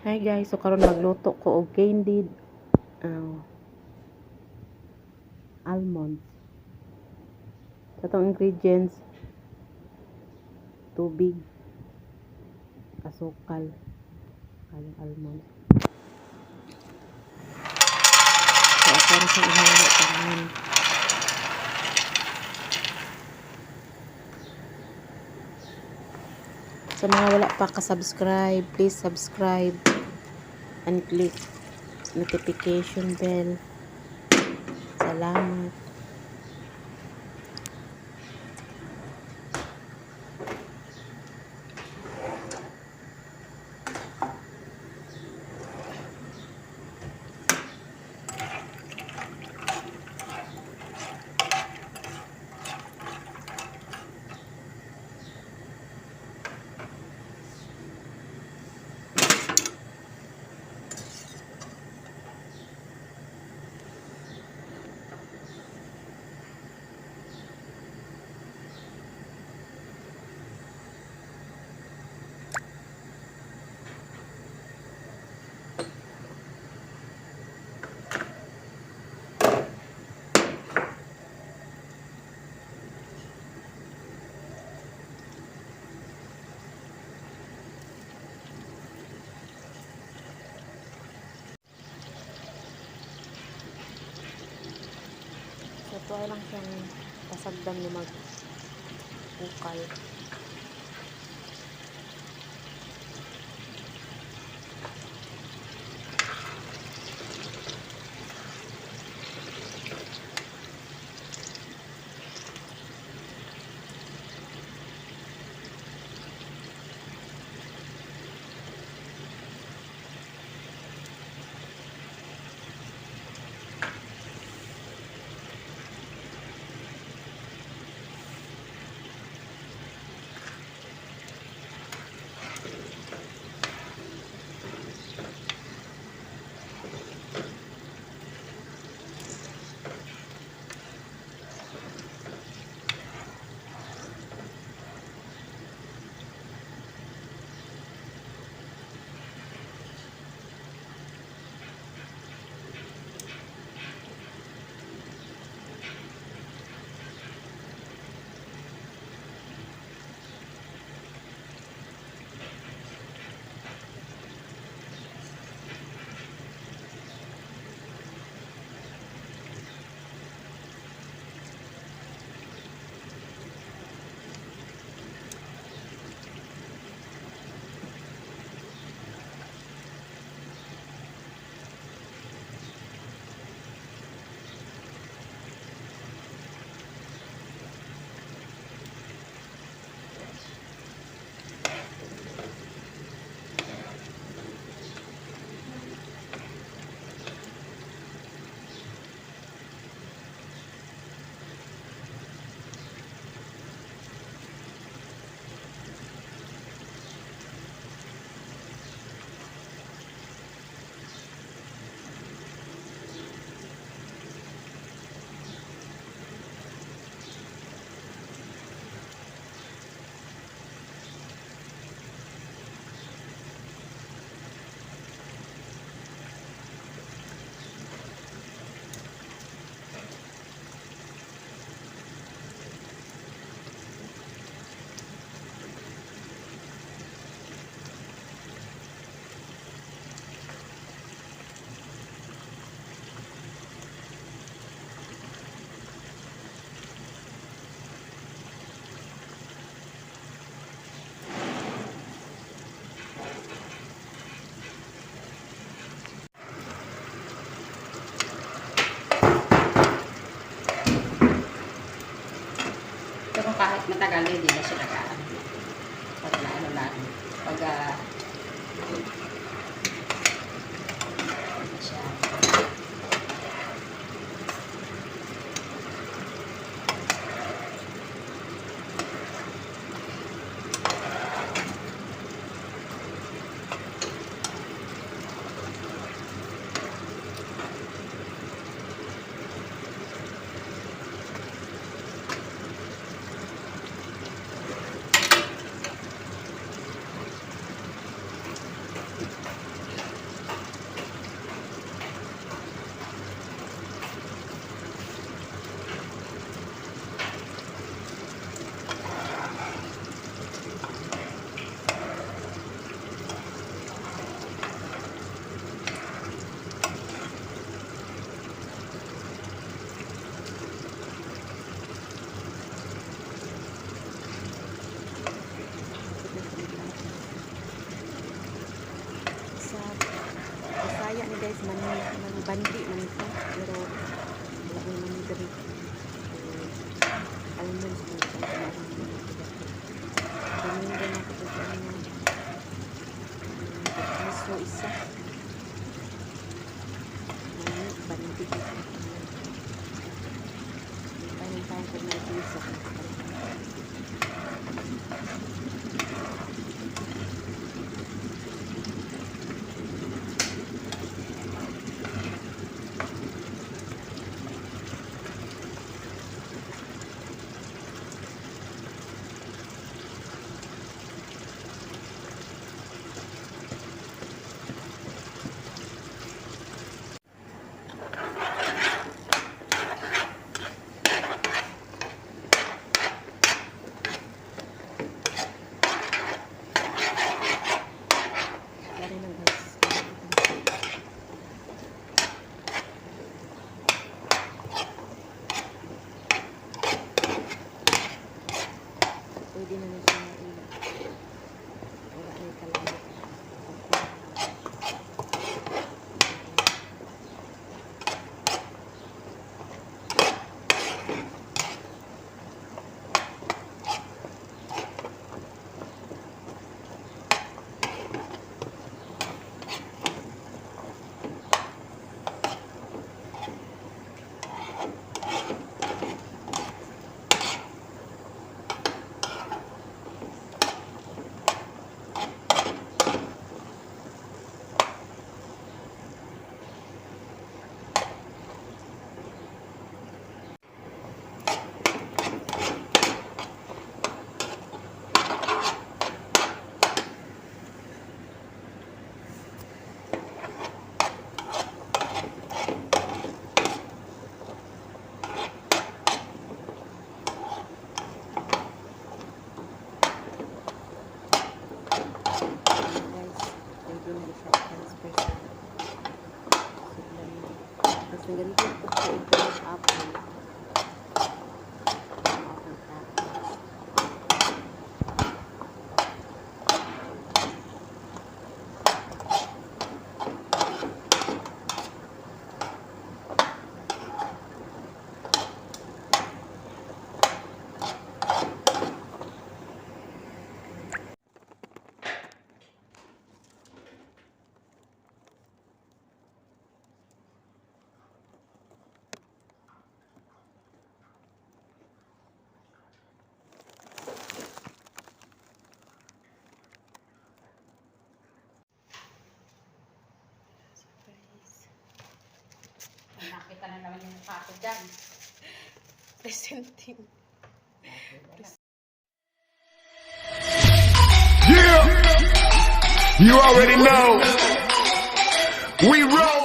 Hi guys, so karon magluto ko og candied almonds. Sa tong ingredients, tubig, asukal, kayong almonds. So ako na sa ihalo tanan. Sa mga wala pa ka-subscribe, please subscribe and click notification bell. Salamat. So tuwa lang siyang pasagdan na mag-ukal. Pero kahit matagal, hindi na siya nag-aano. Pag naano natin. Pag siya. guys, bandi man ito. Pero wala ko naman ito rin. Almonds mo ito. Ganyan din ako ito sa ano. Miso isa. Bandi ito. Tayo ko na ito isa. Pwede na na siya wala na talaga. Ang ganito po sa ito ng apple. Nakita na naman yung mukha ko dyan. Presenting. Yeah! You already know. We roll.